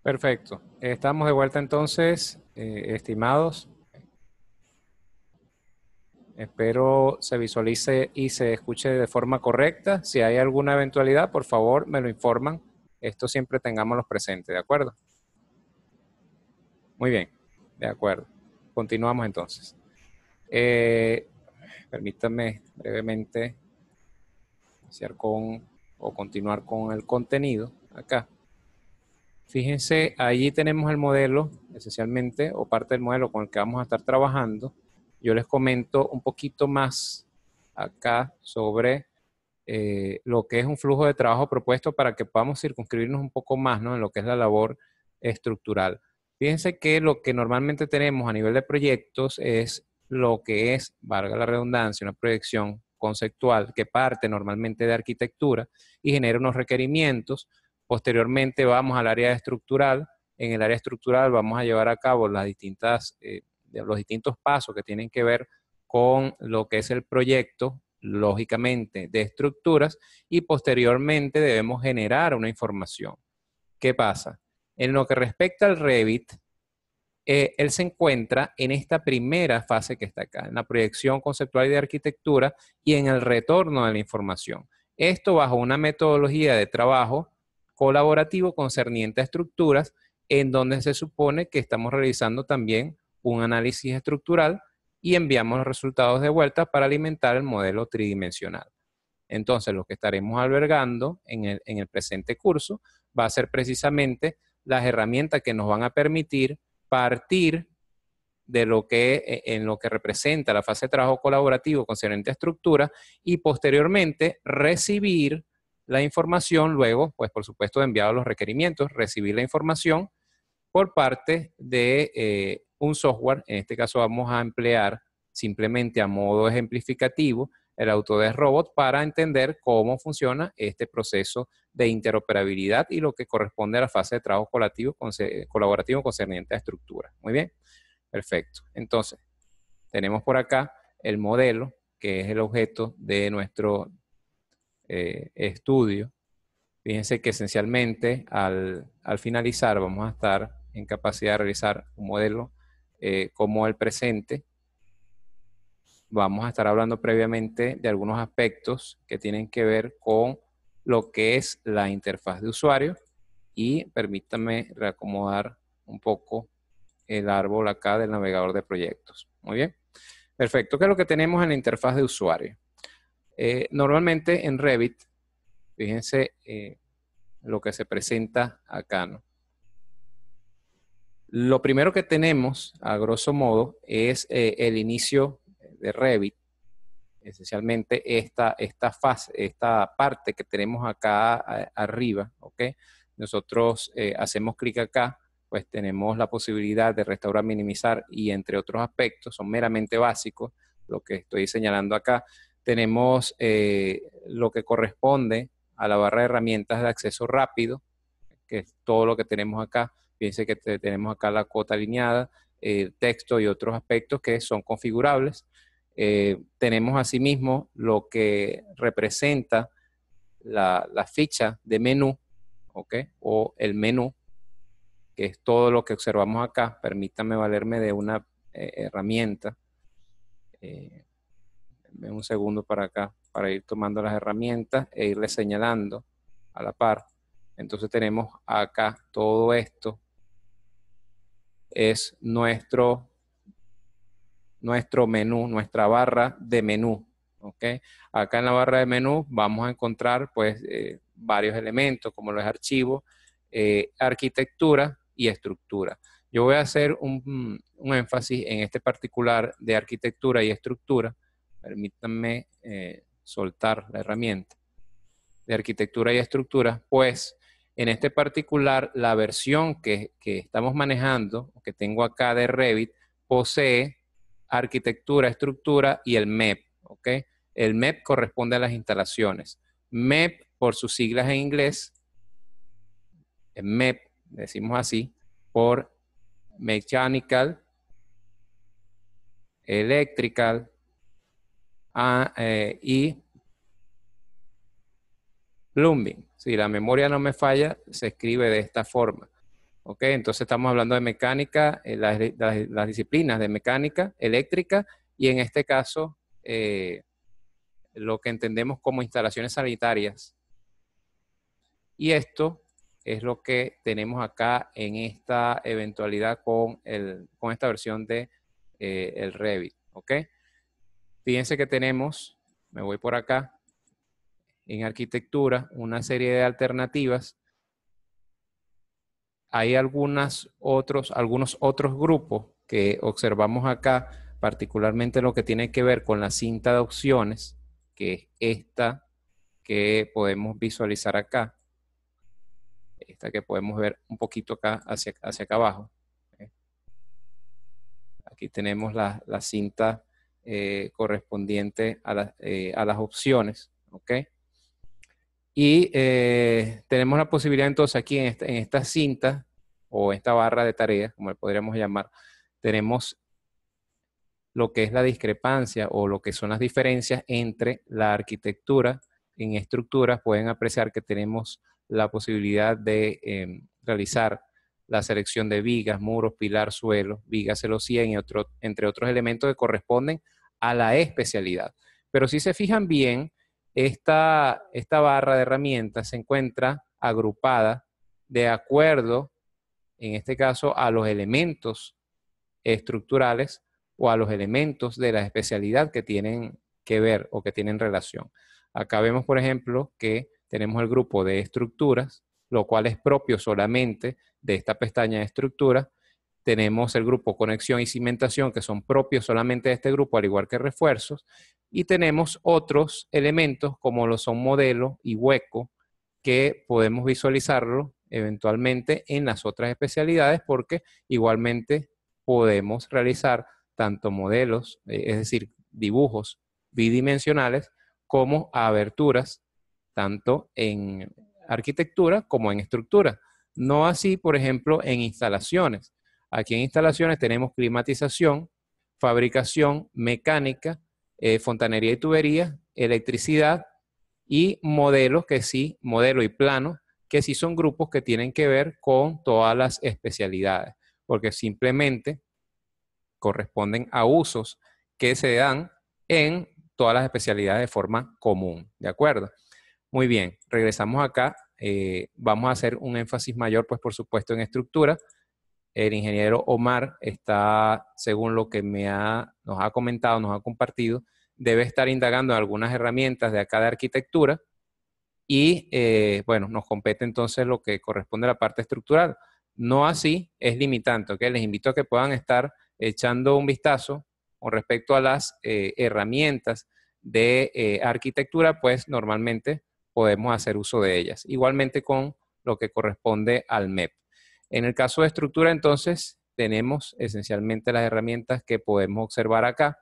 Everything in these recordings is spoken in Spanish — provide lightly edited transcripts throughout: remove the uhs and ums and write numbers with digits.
Perfecto. Estamos de vuelta entonces, estimados. Espero se visualice y se escuche de forma correcta. Si hay alguna eventualidad, por favor, me lo informan. Esto siempre tengámoslos presentes, ¿de acuerdo? Muy bien, de acuerdo. Continuamos entonces. Permítanme brevemente iniciar con o continuar con el contenido acá. Fíjense, allí tenemos el modelo, esencialmente, o parte del modelo con el que vamos a estar trabajando. Yo les comento un poquito más acá sobre lo que es un flujo de trabajo propuesto para que podamos circunscribirnos un poco más, ¿no?, en lo que es la labor estructural. Fíjense que lo que normalmente tenemos a nivel de proyectos es lo que es, valga la redundancia, una proyección conceptual que parte normalmente de arquitectura y genera unos requerimientos. Posteriormente vamos al área estructural. En el área estructural vamos a llevar a cabo los distintos pasos que tienen que ver con lo que es el proyecto, lógicamente, de estructuras, y posteriormente debemos generar una información. ¿Qué pasa? En lo que respecta al Revit, él se encuentra en esta primera fase que está acá, en la proyección conceptual y de arquitectura y en el retorno de la información. Esto bajo una metodología de trabajo colaborativo concerniente a estructuras, en donde se supone que estamos realizando también un análisis estructural y enviamos los resultados de vuelta para alimentar el modelo tridimensional. Entonces, lo que estaremos albergando en el presente curso va a ser precisamente las herramientas que nos van a permitir partir de lo que en lo que representa la fase de trabajo colaborativo concerniente a estructura y posteriormente recibir la información luego, pues por supuesto, enviados los requerimientos, recibir la información por parte de un software. En este caso vamos a emplear simplemente a modo ejemplificativo el Autodesk Robot para entender cómo funciona este proceso de interoperabilidad y lo que corresponde a la fase de trabajo colaborativo concerniente a estructura. Muy bien, perfecto. Entonces, tenemos por acá el modelo, que es el objeto de nuestro estudio. Fíjense que esencialmente al finalizar vamos a estar en capacidad de realizar un modelo como el presente. Vamos a estar hablando previamente de algunos aspectos que tienen que ver con lo que es la interfaz de usuario, y permítanme reacomodar un poco el árbol acá del navegador de proyectos. Muy bien, perfecto. ¿Qué es lo que tenemos en la interfaz de usuario? Normalmente en Revit, fíjense lo que se presenta acá, ¿no? Lo primero que tenemos, a grosso modo, es el inicio de Revit. Esencialmente esta fase, esta parte que tenemos acá arriba, ¿ok? Nosotros hacemos clic acá, pues tenemos la posibilidad de restaurar, minimizar y entre otros aspectos, son meramente básicos, lo que estoy señalando acá. Tenemos lo que corresponde a la barra de herramientas de acceso rápido, que es todo lo que tenemos acá. Fíjense que tenemos acá la cuota alineada, texto y otros aspectos que son configurables. Tenemos asimismo lo que representa la ficha de menú, ¿ok? O el menú, que es todo lo que observamos acá. Permítanme valerme de una herramienta. Un segundo para acá, para ir tomando las herramientas e irle señalando a la par. Entonces tenemos acá todo esto. Es nuestro menú, nuestra barra de menú. ¿Okay? Acá en la barra de menú vamos a encontrar pues varios elementos como los archivos, arquitectura y estructura. Yo voy a hacer un énfasis en este particular de arquitectura y estructura. Permítanme soltar la herramienta de arquitectura y estructura, pues en este particular la versión que estamos manejando, que tengo acá de Revit, posee arquitectura, estructura y el MEP, ¿ok? El MEP corresponde a las instalaciones. MEP, por sus siglas en inglés, MEP, decimos así, por Mechanical, Electrical y Plumbing. Si la memoria no me falla, se escribe de esta forma. ¿ok? Entonces estamos hablando de mecánica, las disciplinas de mecánica, eléctrica y en este caso lo que entendemos como instalaciones sanitarias. Y esto es lo que tenemos acá en esta eventualidad con esta versión de el Revit, ¿ok? Fíjense que tenemos, me voy por acá, en arquitectura, una serie de alternativas. Hay algunos otros grupos que observamos acá, particularmente lo que tiene que ver con la cinta de opciones, que es esta que podemos visualizar acá, esta que podemos ver un poquito acá hacia acá abajo. Aquí tenemos la cinta correspondiente a las opciones, ¿ok? Y tenemos la posibilidad entonces aquí en esta cinta o esta barra de tareas, como le podríamos llamar, tenemos lo que es la discrepancia o lo que son las diferencias entre la arquitectura en estructuras. Pueden apreciar que tenemos la posibilidad de realizar la selección de vigas, muros, pilar, suelo, vigas, celosía, entre otros elementos que corresponden a la especialidad. Pero si se fijan bien, esta barra de herramientas se encuentra agrupada de acuerdo, en este caso, a los elementos estructurales o a los elementos de la especialidad que tienen que ver o que tienen relación. Acá vemos, por ejemplo, que tenemos el grupo de estructuras, lo cual es propio solamente de esta pestaña de estructuras. Tenemos el grupo conexión y cimentación, que son propios solamente de este grupo, al igual que refuerzos. Y tenemos otros elementos, como lo son modelo y hueco, que podemos visualizarlo eventualmente en las otras especialidades, porque igualmente podemos realizar tanto modelos, es decir, dibujos bidimensionales, como aberturas, tanto en arquitectura como en estructura. No así, por ejemplo, en instalaciones. Aquí en instalaciones tenemos climatización, fabricación, mecánica, fontanería y tubería, electricidad y modelos que sí, modelo y plano, que sí son grupos que tienen que ver con todas las especialidades, porque simplemente corresponden a usos que se dan en todas las especialidades de forma común, ¿de acuerdo? Muy bien, regresamos acá. Vamos a hacer un énfasis mayor, pues por supuesto, en estructura. El ingeniero Omar está, según lo que nos ha comentado, nos ha compartido, debe estar indagando en algunas herramientas de acá de arquitectura y, bueno, nos compete entonces lo que corresponde a la parte estructural. No así es limitante, ¿ok? Les invito a que puedan estar echando un vistazo con respecto a las herramientas de arquitectura, pues normalmente podemos hacer uso de ellas. Igualmente con lo que corresponde al MEP. En el caso de estructura, entonces, tenemos esencialmente las herramientas que podemos observar acá.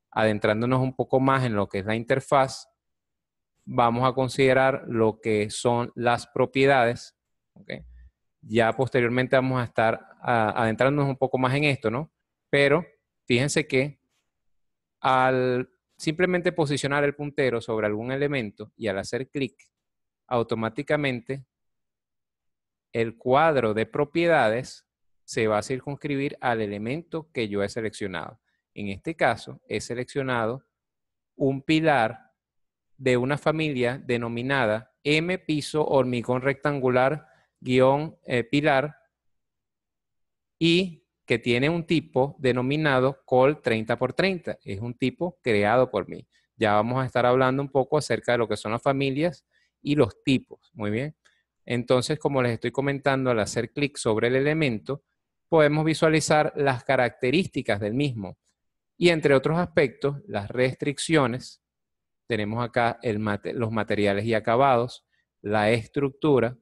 Adentrándonos un poco más en lo que es la interfaz, vamos a considerar lo que son las propiedades, ¿okay? Ya posteriormente vamos a estar adentrándonos un poco más en esto, ¿no? Pero fíjense que al simplemente posicionar el puntero sobre algún elemento y al hacer clic, automáticamente el cuadro de propiedades se va a circunscribir al elemento que yo he seleccionado. En este caso, he seleccionado un pilar de una familia denominada M piso hormigón rectangular guión pilar y que tiene un tipo denominado COL 30x30. Es un tipo creado por mí. Ya vamos a estar hablando un poco acerca de lo que son las familias y los tipos. Muy bien. Entonces, como les estoy comentando, al hacer clic sobre el elemento, podemos visualizar las características del mismo. Y entre otros aspectos, las restricciones. Tenemos acá los materiales y acabados, la estructura,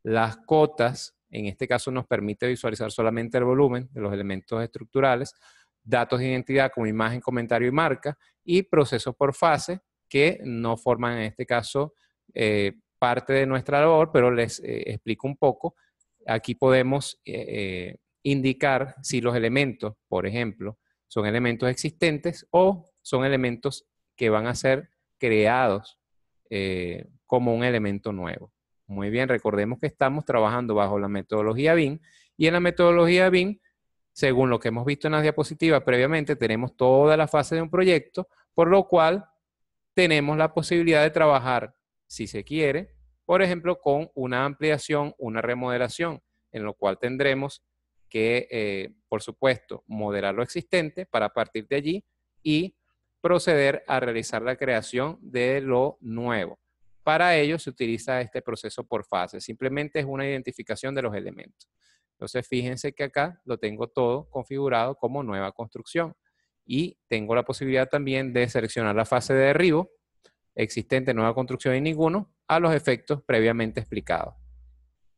las cotas. En este caso nos permite visualizar solamente el volumen de los elementos estructurales, datos de identidad como imagen, comentario y marca, y procesos por fase que no forman en este caso parte de nuestra labor, pero les explico un poco. Aquí podemos indicar si los elementos, por ejemplo, son elementos existentes o son elementos que van a ser creados como un elemento nuevo. Muy bien, recordemos que estamos trabajando bajo la metodología BIM Y en la metodología BIM, según lo que hemos visto en las diapositivas previamente, tenemos toda la fase de un proyecto, por lo cual tenemos la posibilidad de trabajar, si se quiere, por ejemplo, con una ampliación, una remodelación, en lo cual tendremos que, por supuesto, modelar lo existente para partir de allí y proceder a realizar la creación de lo nuevo. Para ello se utiliza este proceso por fases. Simplemente es una identificación de los elementos. Entonces, fíjense que acá lo tengo todo configurado como nueva construcción. Y tengo la posibilidad también de seleccionar la fase de derribo, existente, nueva construcción y ninguno, a los efectos previamente explicados.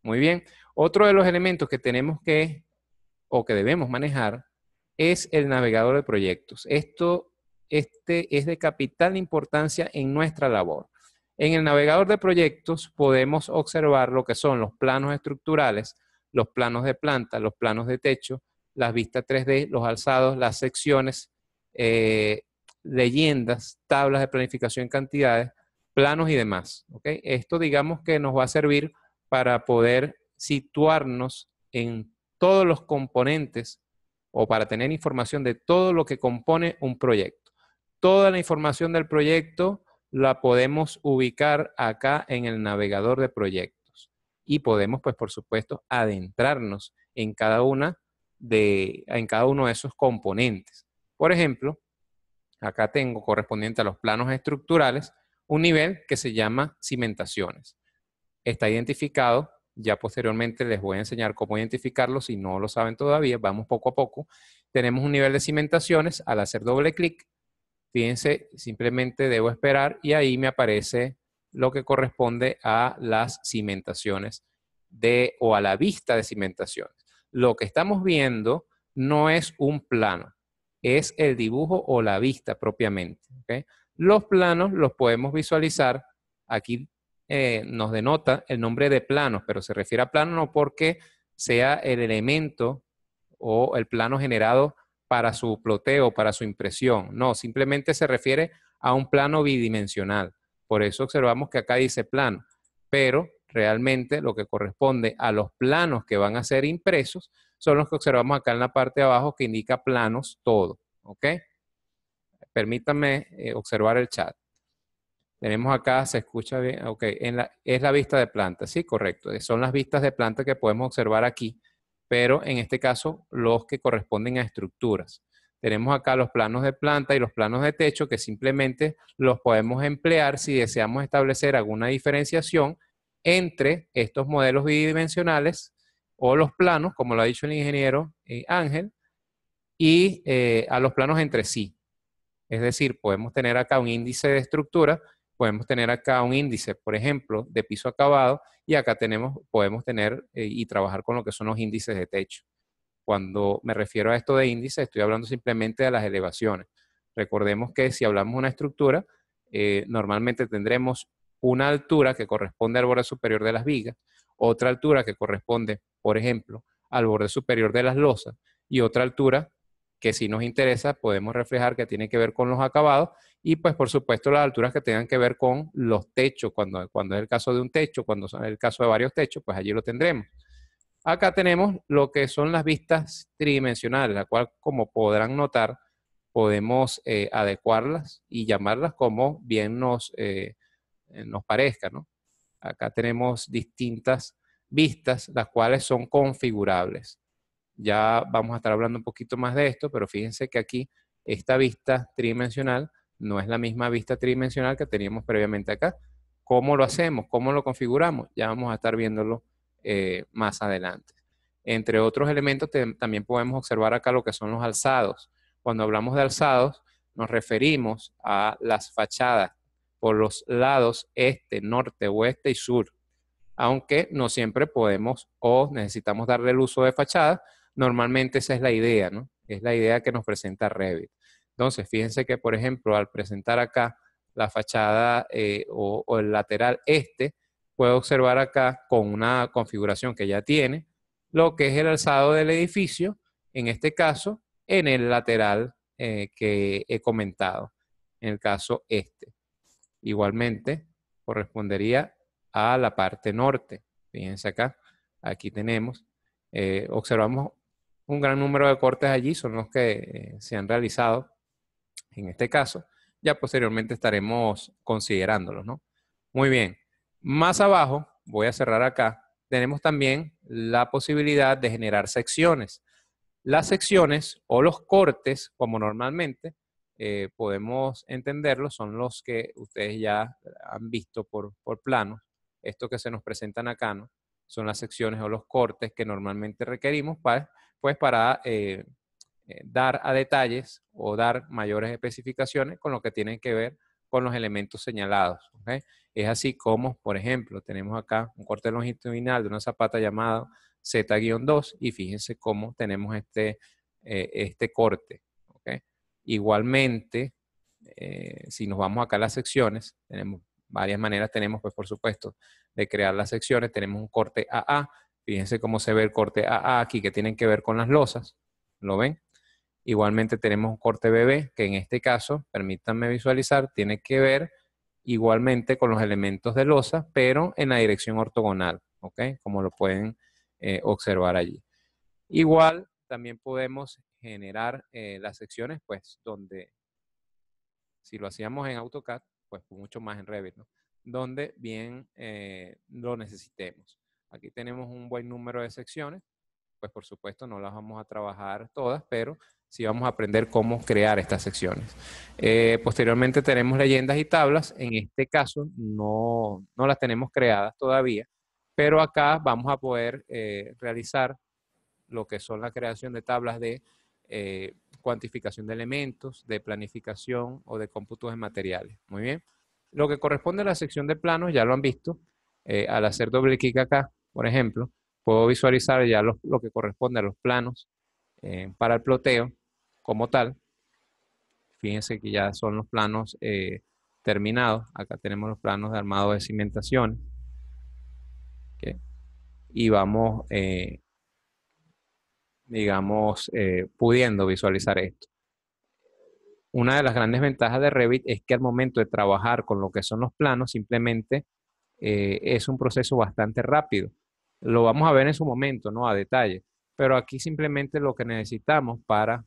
Muy bien. Otro de los elementos que tenemos que, o que debemos manejar, es el navegador de proyectos. Este es de capital importancia en nuestra labor. En el navegador de proyectos podemos observar lo que son los planos estructurales, los planos de planta, los planos de techo, las vistas 3D, los alzados, las secciones, leyendas, tablas de planificación en cantidades, planos y demás. ¿Okay? Esto digamos que nos va a servir para poder situarnos en todos los componentes o para tener información de todo lo que compone un proyecto. Toda la información del proyecto la podemos ubicar acá en el navegador de proyectos y podemos, pues por supuesto, adentrarnos en cada uno de esos componentes. Por ejemplo, acá tengo correspondiente a los planos estructurales un nivel que se llama cimentaciones. Está identificado. Ya posteriormente les voy a enseñar cómo identificarlo si no lo saben todavía. Vamos poco a poco. Tenemos un nivel de cimentaciones. Al hacer doble clic, fíjense, simplemente debo esperar y ahí me aparece lo que corresponde a las cimentaciones o a la vista de cimentaciones. Lo que estamos viendo no es un plano, es el dibujo o la vista propiamente. ¿Okay? Los planos los podemos visualizar. Aquí nos denota el nombre de planos, pero se refiere a plano no porque sea el elemento o el plano generado para su ploteo, para su impresión. No, simplemente se refiere a un plano bidimensional. Por eso observamos que acá dice plano, pero realmente lo que corresponde a los planos que van a ser impresos son los que observamos acá en la parte de abajo que indica planos todo. ¿Ok? Permítanme observar el chat. Tenemos acá, se escucha bien, ok, es la vista de planta, sí, correcto. Son las vistas de planta que podemos observar aquí, pero en este caso los que corresponden a estructuras. Tenemos acá los planos de planta y los planos de techo que simplemente los podemos emplear si deseamos establecer alguna diferenciación entre estos modelos bidimensionales o los planos, como lo ha dicho el ingeniero Ángel, y a los planos entre sí. Es decir, podemos tener acá un índice de estructura, podemos tener acá un índice, por ejemplo, de piso acabado, y acá podemos tener y trabajar con lo que son los índices de techo. Cuando me refiero a esto de índice, estoy hablando simplemente de las elevaciones. Recordemos que si hablamos de una estructura, normalmente tendremos una altura que corresponde al borde superior de las vigas, otra altura que corresponde, por ejemplo, al borde superior de las losas, y otra altura que si nos interesa podemos reflejar que tiene que ver con los acabados y pues por supuesto las alturas que tengan que ver con los techos, cuando es el caso de un techo, cuando es el caso de varios techos, pues allí lo tendremos. Acá tenemos lo que son las vistas tridimensionales, la cual como podrán notar podemos adecuarlas y llamarlas como bien nos parezca, ¿no? Acá tenemos distintas vistas, las cuales son configurables. Ya vamos a estar hablando un poquito más de esto, pero fíjense que aquí esta vista tridimensional no es la misma vista tridimensional que teníamos previamente acá. ¿Cómo lo hacemos? ¿Cómo lo configuramos? Ya vamos a estar viéndolo más adelante. Entre otros elementos también podemos observar acá lo que son los alzados. Cuando hablamos de alzados nos referimos a las fachadas por los lados este, norte, oeste y sur. Aunque no siempre podemos o necesitamos darle el uso de fachada, normalmente esa es la idea, ¿no? Es la idea que nos presenta Revit. Entonces, fíjense que, por ejemplo, al presentar acá la fachada o el lateral este, puedo observar acá con una configuración que ya tiene, lo que es el alzado del edificio, en este caso, en el lateral que he comentado, en el caso este. Igualmente, correspondería a la parte norte. Fíjense acá, aquí tenemos observamos un gran número de cortes allí, son los que se han realizado en este caso. Ya posteriormente estaremos considerándolos, ¿no? Muy bien. Más abajo, voy a cerrar acá, tenemos también la posibilidad de generar secciones. Las secciones o los cortes, como normalmente podemos entenderlos, son los que ustedes ya han visto por planos. Estos que se nos presentan acá, ¿no? Son las secciones o los cortes que normalmente requerimos para dar a detalles o dar mayores especificaciones con lo que tienen que ver con los elementos señalados. ¿Okay? Es así como, por ejemplo, tenemos acá un corte longitudinal de una zapata llamado Z-2 y fíjense cómo tenemos este corte. ¿Okay? Igualmente, si nos vamos acá a las secciones, tenemos varias maneras, tenemos pues por supuesto de crear las secciones, tenemos un corte AA, fíjense cómo se ve el corte AA aquí que tienen que ver con las losas, ¿lo ven? Igualmente tenemos un corte BB, que en este caso, permítanme visualizar, tiene que ver igualmente con los elementos de losa, pero en la dirección ortogonal, ¿ok? Como lo pueden observar allí. Igual, también podemos generar las secciones, pues, donde, si lo hacíamos en AutoCAD, pues mucho más en Revit, ¿no? Donde bien lo necesitemos. Aquí tenemos un buen número de secciones, pues por supuesto no las vamos a trabajar todas, pero sí vamos a aprender cómo crear estas secciones. Posteriormente tenemos leyendas y tablas. En este caso no las tenemos creadas todavía, pero acá vamos a poder realizar lo que son la creación de tablas de cuantificación de elementos, de planificación o de cómputos de materiales. Muy bien. Lo que corresponde a la sección de planos, ya lo han visto. Al hacer doble clic acá, por ejemplo, puedo visualizar ya lo que corresponde a los planos para el ploteo como tal. Fíjense que ya son los planos terminados. Acá tenemos los planos de armado de cimentación. ¿Okay? Y vamos, digamos, pudiendo visualizar esto. Una de las grandes ventajas de Revit es que al momento de trabajar con lo que son los planos, simplemente es un proceso bastante rápido. Lo vamos a ver en su momento, ¿no? A detalle. Pero aquí simplemente lo que necesitamos para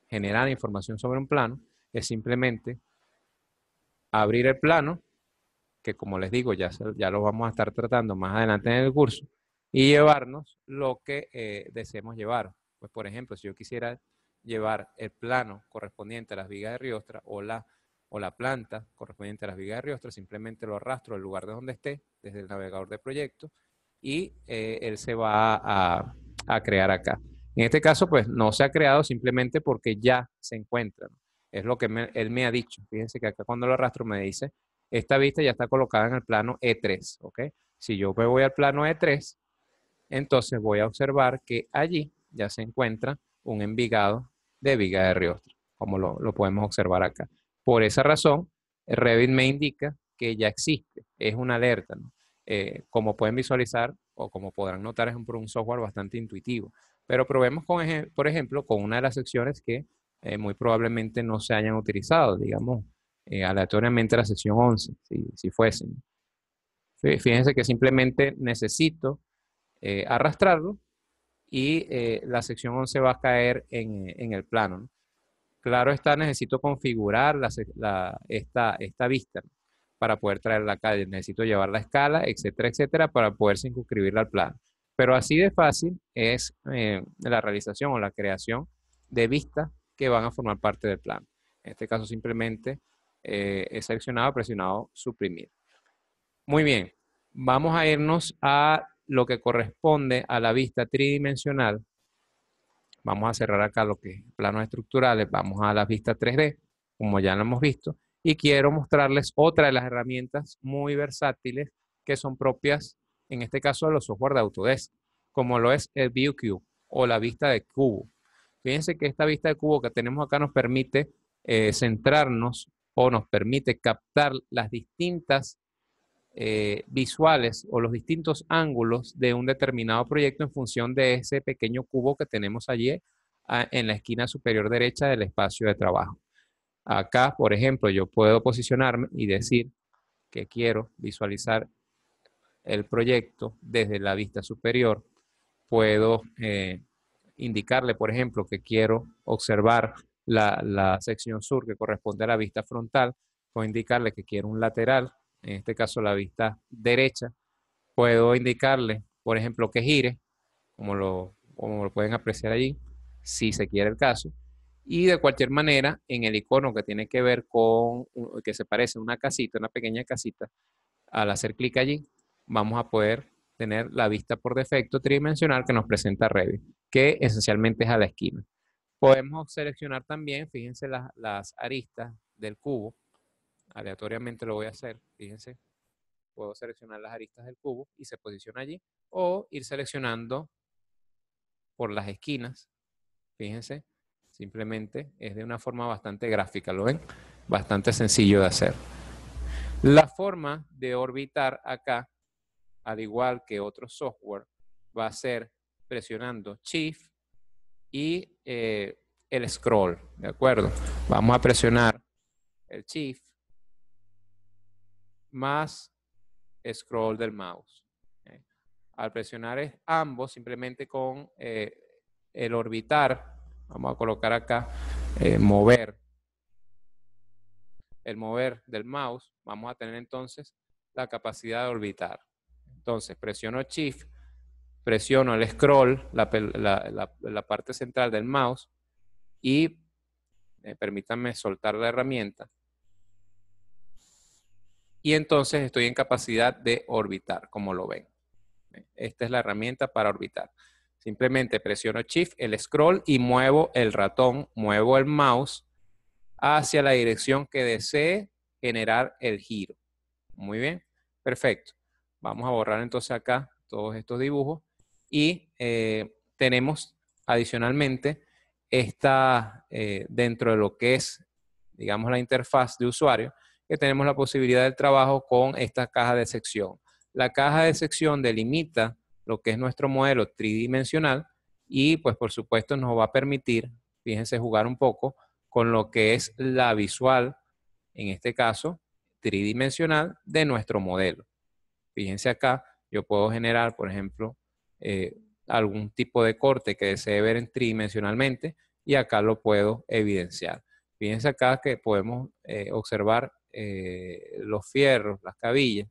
generar información sobre un plano es simplemente abrir el plano, que como les digo, ya lo vamos a estar tratando más adelante en el curso, y llevarnos lo que deseemos llevar. Pues por ejemplo, si yo quisiera llevar el plano correspondiente a las vigas de Riostra o la planta correspondiente a las vigas de Riostra, simplemente lo arrastro al lugar de donde esté, desde el navegador de proyecto, y él se va a crear acá. En este caso, pues no se ha creado simplemente porque ya se encuentra, ¿no? Es lo que él me ha dicho. Fíjense que acá cuando lo arrastro me dice, esta vista ya está colocada en el plano E3, ¿ok? Si yo me voy al plano E3, entonces voy a observar que allí ya se encuentra un envigado de viga de Riostra, como lo podemos observar acá. Por esa razón, Revit me indica que ya existe, es una alerta, ¿no? Como pueden visualizar o como podrán notar, es un software bastante intuitivo. Pero probemos, por ejemplo, con una de las secciones que muy probablemente no se hayan utilizado, digamos, aleatoriamente la sección 11, si fuesen. Fíjense que simplemente necesito arrastrarlo y la sección 11 va a caer en el plano, ¿no? Claro está, necesito configurar esta vista, ¿no? Para poder traerla acá. Necesito llevar la escala, etcétera, etcétera, para poder circunscribirla al plano. Pero así de fácil es la realización o la creación de vistas que van a formar parte del plano. En este caso simplemente he seleccionado, presionado suprimir. Muy bien, vamos a irnos a lo que corresponde a la vista tridimensional. Vamos a cerrar acá lo que es planos estructurales, vamos a la vista 3D, como ya lo hemos visto, y quiero mostrarles otra de las herramientas muy versátiles que son propias, en este caso, de los software de Autodesk, como lo es el ViewCube o la vista de cubo. Fíjense que esta vista de cubo que tenemos acá nos permite centrarnos o nos permite captar las distintas visuales o los distintos ángulos de un determinado proyecto en función de ese pequeño cubo que tenemos allí en la esquina superior derecha del espacio de trabajo. Acá, por ejemplo, yo puedo posicionarme y decir que quiero visualizar el proyecto desde la vista superior. Puedo indicarle, por ejemplo, que quiero observar la sección sur que corresponde a la vista frontal. Puedo indicarle que quiero un lateral, en este caso la vista derecha. Puedo indicarle, por ejemplo, que gire, como lo pueden apreciar allí, si se quiere el caso. Y de cualquier manera, en el icono que tiene que ver con, que se parece a una casita, una pequeña casita, al hacer clic allí, vamos a poder tener la vista por defecto tridimensional que nos presenta Revit, que esencialmente es a la esquina. Podemos seleccionar también, fíjense las aristas del cubo, aleatoriamente lo voy a hacer, fíjense, puedo seleccionar las aristas del cubo y se posiciona allí, o ir seleccionando por las esquinas, fíjense, simplemente es de una forma bastante gráfica, ¿lo ven? Bastante sencillo de hacer. La forma de orbitar acá, al igual que otro software, va a ser presionando Shift y el scroll, ¿de acuerdo? Vamos a presionar el Shift más scroll del mouse. Al presionar ambos, simplemente con el orbitar, vamos a colocar acá, mover, el mover del mouse, vamos a tener entonces la capacidad de orbitar. Entonces, presiono Shift, presiono el scroll, la parte central del mouse, y permítanme soltar la herramienta. Y entonces estoy en capacidad de orbitar, como lo ven. Esta es la herramienta para orbitar. Simplemente presiono Shift, el scroll, y muevo el ratón, muevo el mouse hacia la dirección que desee generar el giro. Muy bien, perfecto. Vamos a borrar entonces acá todos estos dibujos y tenemos adicionalmente dentro de lo que es, digamos, la interfaz de usuario, que tenemos la posibilidad del trabajo con esta caja de sección. La caja de sección delimita lo que es nuestro modelo tridimensional y pues por supuesto nos va a permitir, fíjense, jugar un poco con lo que es la visual, en este caso, tridimensional de nuestro modelo. Fíjense acá, yo puedo generar, por ejemplo, algún tipo de corte que desee ver tridimensionalmente y acá lo puedo evidenciar. Fíjense acá que podemos observar los fierros, las cabillas,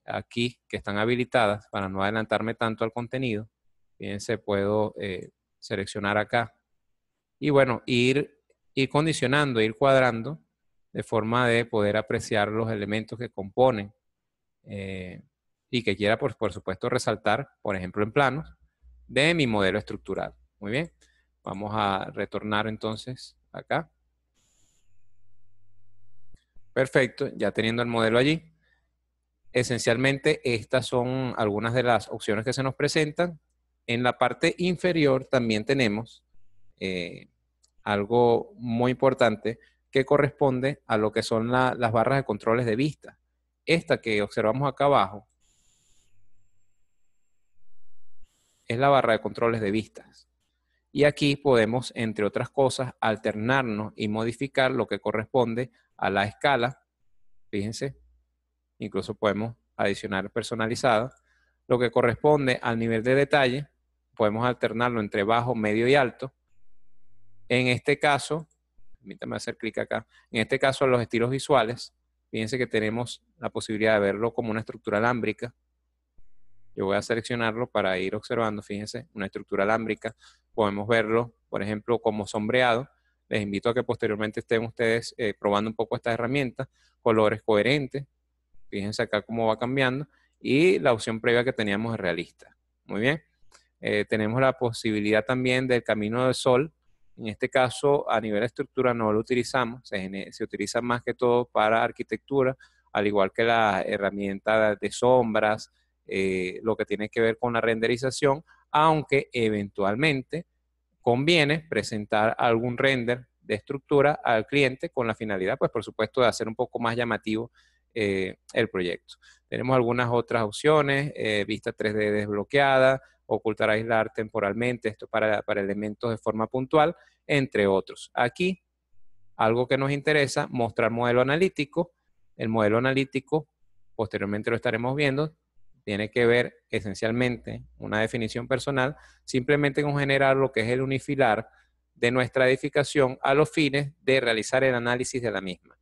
aquí que están habilitadas para no adelantarme tanto al contenido. Fíjense, puedo seleccionar acá y bueno, ir condicionando, ir cuadrando de forma de poder apreciar los elementos que componen y que quiera, por supuesto, resaltar, por ejemplo, en planos de mi modelo estructural. Muy bien, vamos a retornar entonces acá. Perfecto, ya teniendo el modelo allí. Esencialmente, estas son algunas de las opciones que se nos presentan. En la parte inferior también tenemos algo muy importante que corresponde a lo que son las barras de controles de vista. Esta que observamos acá abajo es la barra de controles de vistas. Y aquí podemos, entre otras cosas, alternarnos y modificar lo que corresponde a la escala. Fíjense, incluso podemos adicionar personalizada. Lo que corresponde al nivel de detalle, podemos alternarlo entre bajo, medio y alto. En este caso, permítame hacer clic acá, en este caso los estilos visuales, fíjense que tenemos la posibilidad de verlo como una estructura alámbrica. Yo voy a seleccionarlo para ir observando, fíjense, una estructura alámbrica. Podemos verlo, por ejemplo, como sombreado. Les invito a que posteriormente estén ustedes probando un poco estas herramientas. Colores coherentes, fíjense acá cómo va cambiando. Y la opción previa que teníamos de realista. Muy bien. Tenemos la posibilidad también del camino del sol. En este caso, a nivel de estructura no lo utilizamos. Se utiliza más que todo para arquitectura, al igual que la herramienta de sombras, lo que tiene que ver con la renderización, aunque eventualmente conviene presentar algún render de estructura al cliente con la finalidad, pues por supuesto, de hacer un poco más llamativo el proyecto. Tenemos algunas otras opciones, vista 3D desbloqueada, ocultar, aislar temporalmente, esto para elementos de forma puntual, entre otros. Aquí, algo que nos interesa, mostrar modelo analítico. El modelo analítico posteriormente lo estaremos viendo, tiene que ver esencialmente una definición personal, simplemente con generar lo que es el unifilar de nuestra edificación a los fines de realizar el análisis de la misma.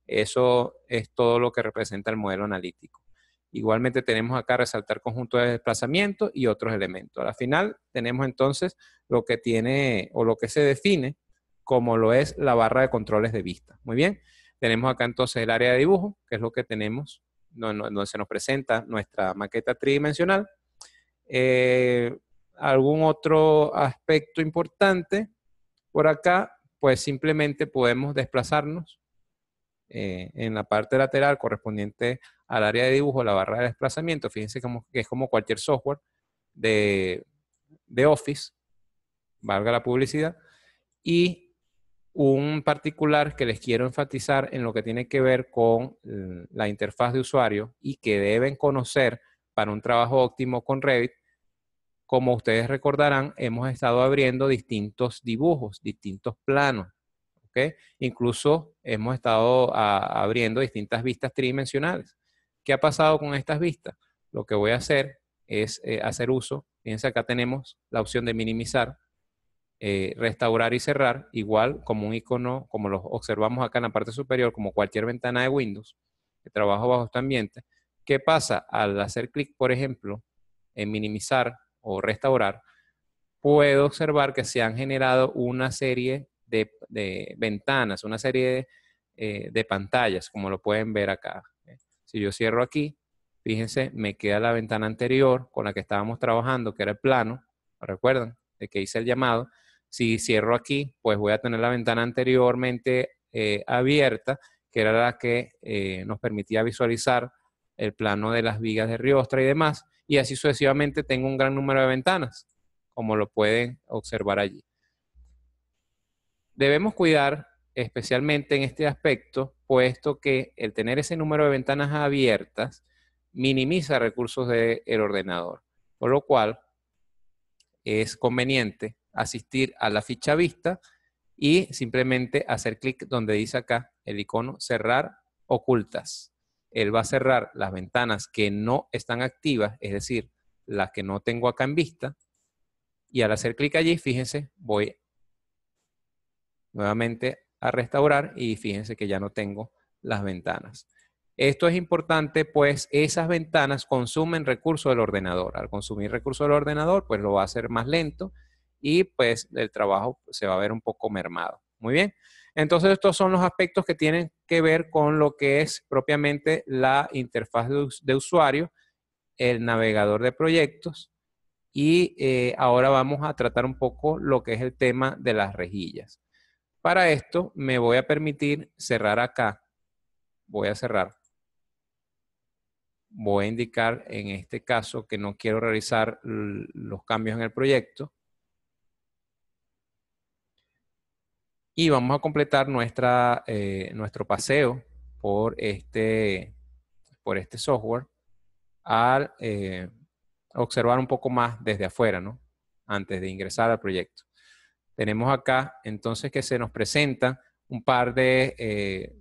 Eso es todo lo que representa el modelo analítico. Igualmente tenemos acá resaltar conjunto de desplazamiento y otros elementos. Al final tenemos entonces lo que tiene o lo que se define como lo es la barra de controles de vista. Muy bien, tenemos acá entonces el área de dibujo, que es lo que tenemos, donde se nos presenta nuestra maqueta tridimensional. Algún otro aspecto importante por acá, pues simplemente podemos desplazarnos en la parte lateral correspondiente al área de dibujo, la barra de desplazamiento. Fíjense que es como cualquier software de Office, valga la publicidad, y un particular que les quiero enfatizar en lo que tiene que ver con la interfaz de usuario y que deben conocer para un trabajo óptimo con Revit. Como ustedes recordarán, hemos estado abriendo distintos dibujos, distintos planos, ¿ok? Incluso hemos estado abriendo distintas vistas tridimensionales. ¿Qué ha pasado con estas vistas? Lo que voy a hacer es hacer uso. Fíjense, acá tenemos la opción de minimizar, restaurar y cerrar, igual como un icono, como lo observamos acá en la parte superior, como cualquier ventana de Windows, que trabajo bajo este ambiente. ¿Qué pasa? Al hacer clic, por ejemplo, en minimizar o restaurar, puedo observar que se han generado una serie de ventanas, una serie de pantallas, como lo pueden ver acá. Si yo cierro aquí, fíjense, me queda la ventana anterior con la que estábamos trabajando, que era el plano, ¿recuerdan? De que hice el llamado. Si cierro aquí, pues voy a tener la ventana anteriormente abierta, que era la que nos permitía visualizar el plano de las vigas de Riostra y demás, y así sucesivamente tengo un gran número de ventanas, como lo pueden observar allí. Debemos cuidar especialmente en este aspecto, puesto que el tener ese número de ventanas abiertas minimiza recursos del ordenador, por lo cual es conveniente asistir a la ficha vista y simplemente hacer clic donde dice acá el icono cerrar ocultas. Él va a cerrar las ventanas que no están activas, es decir, las que no tengo acá en vista, y al hacer clic allí, fíjense, voy nuevamente a restaurar y fíjense que ya no tengo las ventanas. Esto es importante, pues esas ventanas consumen recursos del ordenador. Al consumir recursos del ordenador, pues lo va a hacer más lento y pues el trabajo se va a ver un poco mermado. Muy bien. Entonces estos son los aspectos que tienen que ver con lo que es propiamente la interfaz de usuario, el navegador de proyectos, y ahora vamos a tratar un poco lo que es el tema de las rejillas. Para esto me voy a permitir cerrar acá. Voy a cerrar. Voy a indicar en este caso que no quiero realizar los cambios en el proyecto. Y vamos a completar nuestro paseo por este software al observar un poco más desde afuera, ¿no? Antes de ingresar al proyecto. Tenemos acá entonces que se nos presenta un par de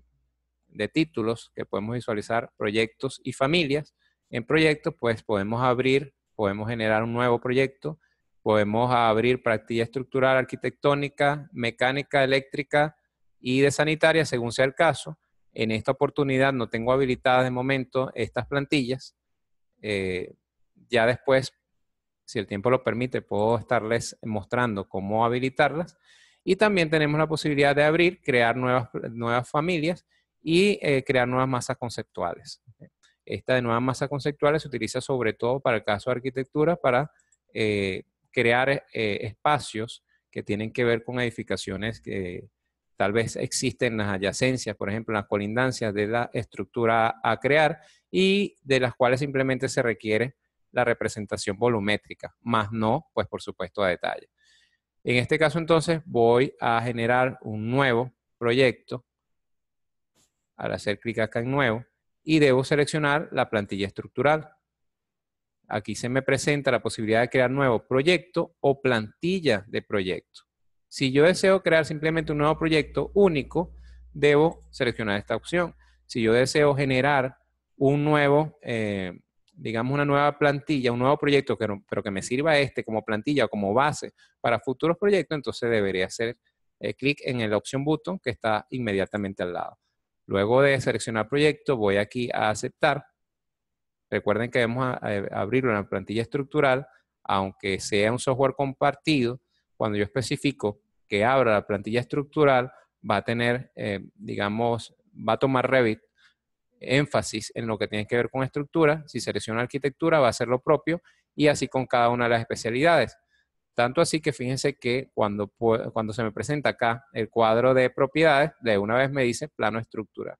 títulos que podemos visualizar, proyectos y familias. En proyectos, pues podemos abrir, podemos generar un nuevo proyecto, podemos abrir plantilla estructural, arquitectónica, mecánica, eléctrica y de sanitaria, según sea el caso. En esta oportunidad no tengo habilitadas de momento estas plantillas. Ya después, si el tiempo lo permite, puedo estarles mostrando cómo habilitarlas. Y también tenemos la posibilidad de abrir, crear nuevas familias y crear nuevas masas conceptuales. Esta de nuevas masas conceptuales se utiliza sobre todo para el caso de arquitectura, para crear espacios que tienen que ver con edificaciones que tal vez existen en las adyacencias, por ejemplo, en las colindancias de la estructura a crear y de las cuales simplemente se requiere la representación volumétrica, más no, pues por supuesto, a detalle. En este caso, entonces, voy a generar un nuevo proyecto al hacer clic acá en nuevo y debo seleccionar la plantilla estructural. Aquí se me presenta la posibilidad de crear nuevo proyecto o plantilla de proyecto. Si yo deseo crear simplemente un nuevo proyecto único, debo seleccionar esta opción. Si yo deseo generar un nuevo, digamos, una nueva plantilla, un nuevo proyecto, pero que me sirva como plantilla o como base para futuros proyectos, entonces debería hacer clic en el Option Button que está inmediatamente al lado. Luego de seleccionar proyecto, voy aquí a aceptar. Recuerden que vamos a abrir una plantilla estructural, aunque sea un software compartido. Cuando yo especifico que abra la plantilla estructural, va a tener, digamos, va a tomar Revit énfasis en lo que tiene que ver con estructura. Si selecciona arquitectura, va a hacer lo propio, y así con cada una de las especialidades. Tanto así que fíjense que cuando se me presenta acá el cuadro de propiedades, de una vez me dice plano estructural.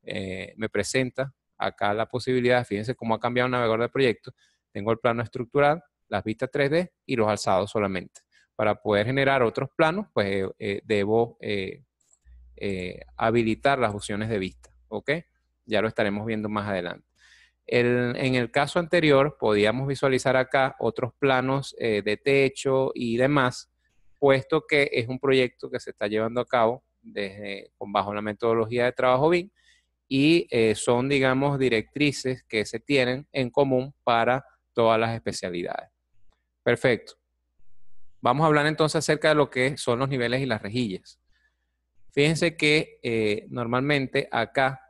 Me presenta acá la posibilidad, fíjense cómo ha cambiado el navegador de proyectos. Tengo el plano estructural, las vistas 3D y los alzados solamente. Para poder generar otros planos, pues debo habilitar las opciones de vista, ¿ok? Ya lo estaremos viendo más adelante. En el caso anterior, podíamos visualizar acá otros planos de techo y demás, puesto que es un proyecto que se está llevando a cabo bajo la metodología de trabajo BIM, y son, digamos, directrices que se tienen en común para todas las especialidades. Perfecto. Vamos a hablar entonces acerca de lo que son los niveles y las rejillas. Fíjense que normalmente acá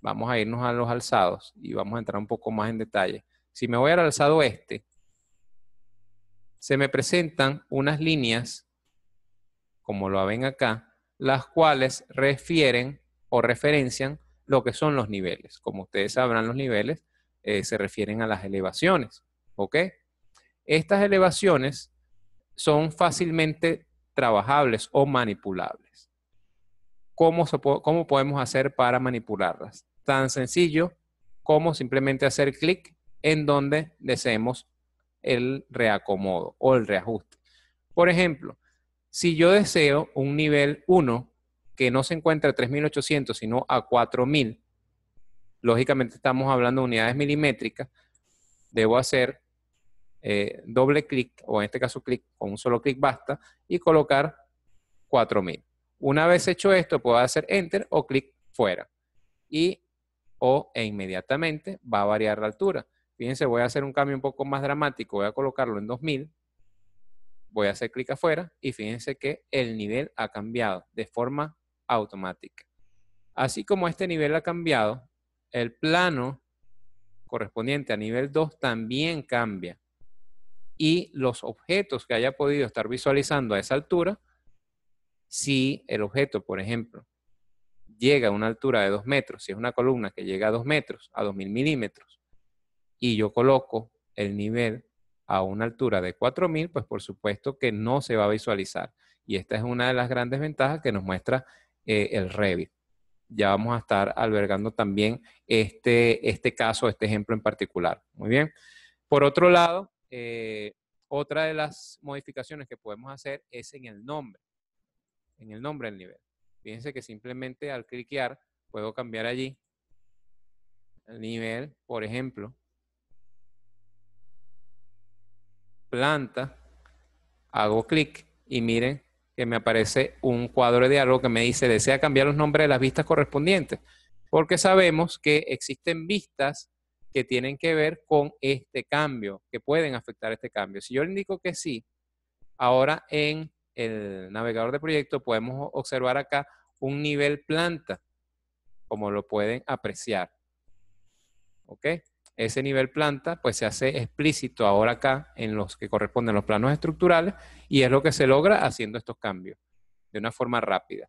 vamos a irnos a los alzados y vamos a entrar un poco más en detalle. Si me voy al alzado se me presentan unas líneas, como lo ven acá, las cuales refieren o referencian lo que son los niveles. Como ustedes sabrán, los niveles se refieren a las elevaciones, ¿ok? Estas elevaciones son fácilmente trabajables o manipulables. ¿Cómo podemos hacer para manipularlas? Tan sencillo como simplemente hacer clic en donde deseemos el reacomodo o el reajuste. Por ejemplo, si yo deseo un nivel 1 que no se encuentra a 3800, sino a 4000, lógicamente estamos hablando de unidades milimétricas, debo hacer doble clic, o en este caso clic, con un solo clic basta, y colocar 4000. Una vez hecho esto, puedo hacer Enter o clic fuera. E inmediatamente va a variar la altura. Fíjense, voy a hacer un cambio un poco más dramático. Voy a colocarlo en 2000. Voy a hacer clic afuera y fíjense que el nivel ha cambiado de forma automática. Así como este nivel ha cambiado, el plano correspondiente a nivel 2 también cambia. Y los objetos que haya podido estar visualizando a esa altura, si el objeto, por ejemplo, llega a una altura de 2 metros, si es una columna que llega a 2 metros, a 2000 milímetros, y yo coloco el nivel a una altura de 4000, pues por supuesto que no se va a visualizar. Y esta es una de las grandes ventajas que nos muestra el Revit. Ya vamos a estar albergando también este caso, este ejemplo en particular. Muy bien. Por otro lado, otra de las modificaciones que podemos hacer es en el nombre del nivel. Fíjense que simplemente al cliquear puedo cambiar allí el nivel, por ejemplo, planta, hago clic y miren que me aparece un cuadro de diálogo que me dice desea cambiar los nombres de las vistas correspondientes, porque sabemos que existen vistas que tienen que ver con este cambio, que pueden afectar este cambio. Si yo le indico que sí, ahora en el navegador de proyecto podemos observar acá un nivel planta, como lo pueden apreciar. ¿Ok? Ese nivel planta pues se hace explícito ahora acá en los que corresponden los planos estructurales, y es lo que se logra haciendo estos cambios de una forma rápida.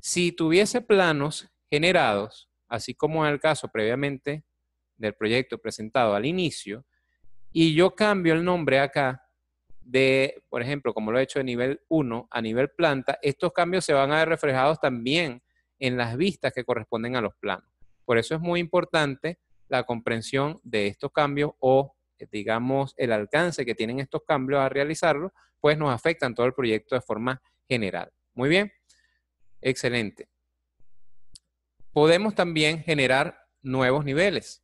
Si tuviese planos generados, así como en el caso previamente del proyecto presentado al inicio, y yo cambio el nombre acá de, por ejemplo, como lo he hecho de nivel 1 a nivel planta, estos cambios se van a ver reflejados también en las vistas que corresponden a los planos. Por eso es muy importante la comprensión de estos cambios, o digamos el alcance que tienen estos cambios a realizarlo, pues nos afectan todo el proyecto de forma general. Muy bien, excelente. Podemos también generar nuevos niveles.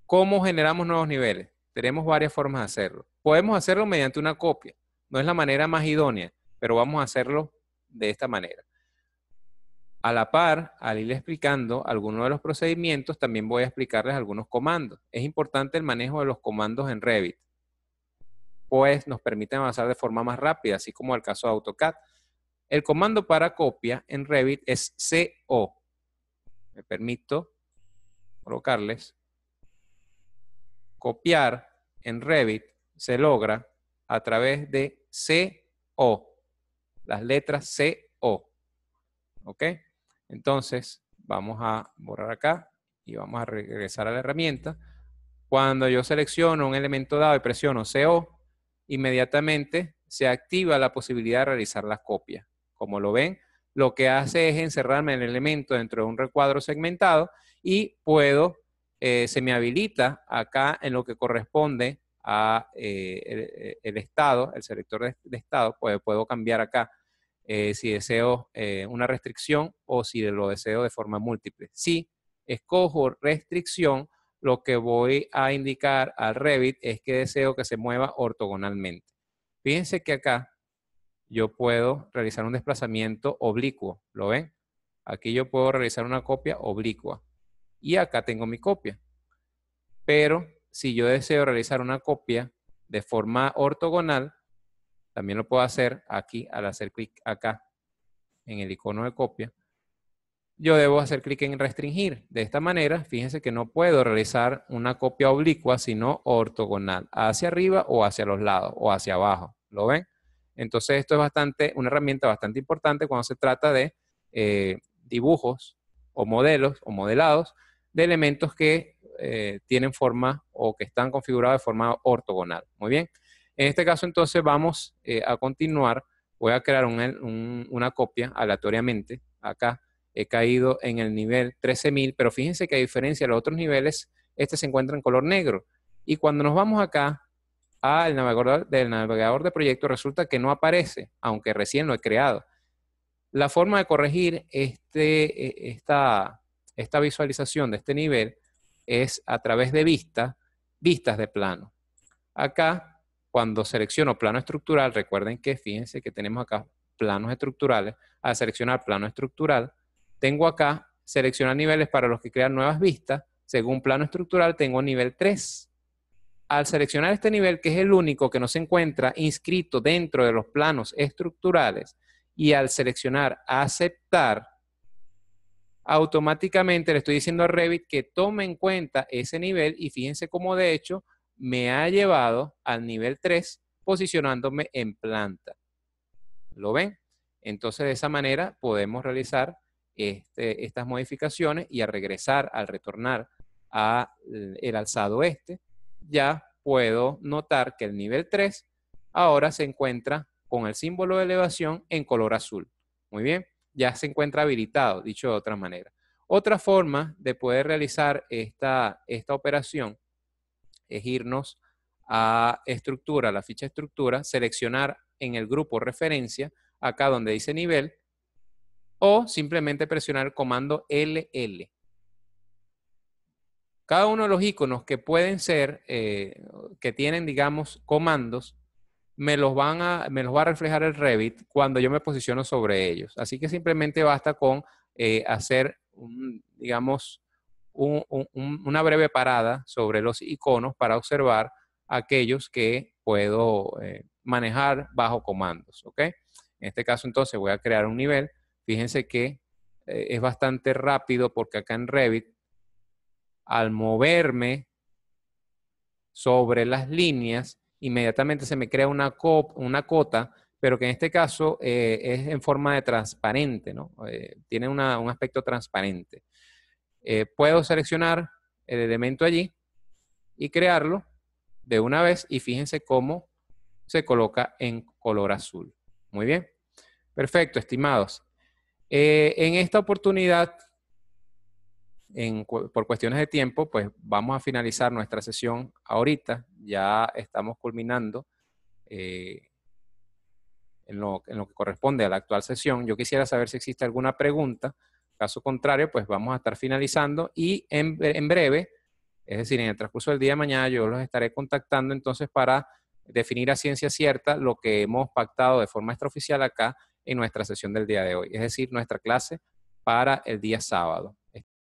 ¿Cómo generamos nuevos niveles? Tenemos varias formas de hacerlo. Podemos hacerlo mediante una copia. No es la manera más idónea, pero vamos a hacerlo de esta manera. A la par, al ir explicando algunos de los procedimientos, también voy a explicarles algunos comandos. Es importante el manejo de los comandos en Revit, pues nos permiten avanzar de forma más rápida, así como el caso de AutoCAD. El comando para copia en Revit es CO. Me permito colocarles. Copiar en Revit se logra a través de CO, las letras CO. ¿Ok? Entonces, vamos a borrar acá y vamos a regresar a la herramienta. Cuando yo selecciono un elemento dado y presiono CO, inmediatamente se activa la posibilidad de realizar las copias. Como lo ven, lo que hace es encerrarme el elemento dentro de un recuadro segmentado y puedo, se me habilita acá en lo que corresponde a el estado, el selector de estado, pues puedo cambiar acá si deseo una restricción o si lo deseo de forma múltiple. Si escojo restricción, lo que voy a indicar al Revit es que deseo que se mueva ortogonalmente. Fíjense que acá yo puedo realizar un desplazamiento oblicuo, ¿lo ven? Aquí yo puedo realizar una copia oblicua y acá tengo mi copia. Pero si yo deseo realizar una copia de forma ortogonal, también lo puedo hacer aquí al hacer clic acá en el icono de copia. Yo debo hacer clic en restringir. De esta manera, fíjense que no puedo realizar una copia oblicua, sino ortogonal, hacia arriba o hacia los lados o hacia abajo. ¿Lo ven? Entonces esto es una herramienta bastante importante cuando se trata de dibujos o modelos o modelados de elementos que tienen forma o que están configurados de forma ortogonal. Muy bien. En este caso entonces vamos a continuar. Voy a crear una copia aleatoriamente acá. He caído en el nivel 13.000, pero fíjense que a diferencia de los otros niveles, este se encuentra en color negro. Y cuando nos vamos acá al navegador de proyecto, resulta que no aparece, aunque recién lo he creado. La forma de corregir esta visualización de este nivel es a través de vistas de plano. Acá, cuando selecciono plano estructural, recuerden que fíjense que tenemos acá planos estructurales. Al seleccionar plano estructural, tengo acá seleccionar niveles para los que crean nuevas vistas. Según plano estructural, tengo nivel 3. Al seleccionar este nivel, que es el único que no se encuentra inscrito dentro de los planos estructurales, y al seleccionar aceptar, automáticamente le estoy diciendo a Revit que tome en cuenta ese nivel y fíjense cómo de hecho me ha llevado al nivel 3 posicionándome en planta. ¿Lo ven? Entonces de esa manera podemos realizar estas modificaciones y al regresar, al retornar al alzado ya puedo notar que el nivel 3 ahora se encuentra con el símbolo de elevación en color azul. Muy bien, ya se encuentra habilitado, dicho de otra manera. Otra forma de poder realizar esta operación es irnos a estructura, la ficha estructura, seleccionar en el grupo referencia, acá donde dice nivel, o simplemente presionar el comando LL. Cada uno de los iconos que pueden ser, que tienen, digamos, comandos, me los va a reflejar el Revit cuando yo me posiciono sobre ellos. Así que simplemente basta con hacer, digamos, una breve parada sobre los iconos para observar aquellos que puedo manejar bajo comandos. ¿Ok? En este caso, entonces, voy a crear un nivel. Fíjense que es bastante rápido porque acá en Revit, al moverme sobre las líneas, inmediatamente se me crea una cota, pero que en este caso es en forma de transparente, ¿no? Tiene un aspecto transparente. Puedo seleccionar el elemento allí y crearlo de una vez y fíjense cómo se coloca en color azul. Muy bien. Perfecto, estimados. En esta oportunidad, por cuestiones de tiempo, pues vamos a finalizar nuestra sesión ahorita. Ya estamos culminando en lo que corresponde a la actual sesión. Yo quisiera saber si existe alguna pregunta. Caso contrario, pues vamos a estar finalizando y en breve, es decir, en el transcurso del día de mañana, yo los estaré contactando entonces para definir a ciencia cierta lo que hemos pactado de forma extraoficial acá en nuestra sesión del día de hoy. Es decir, nuestra clase para el día sábado.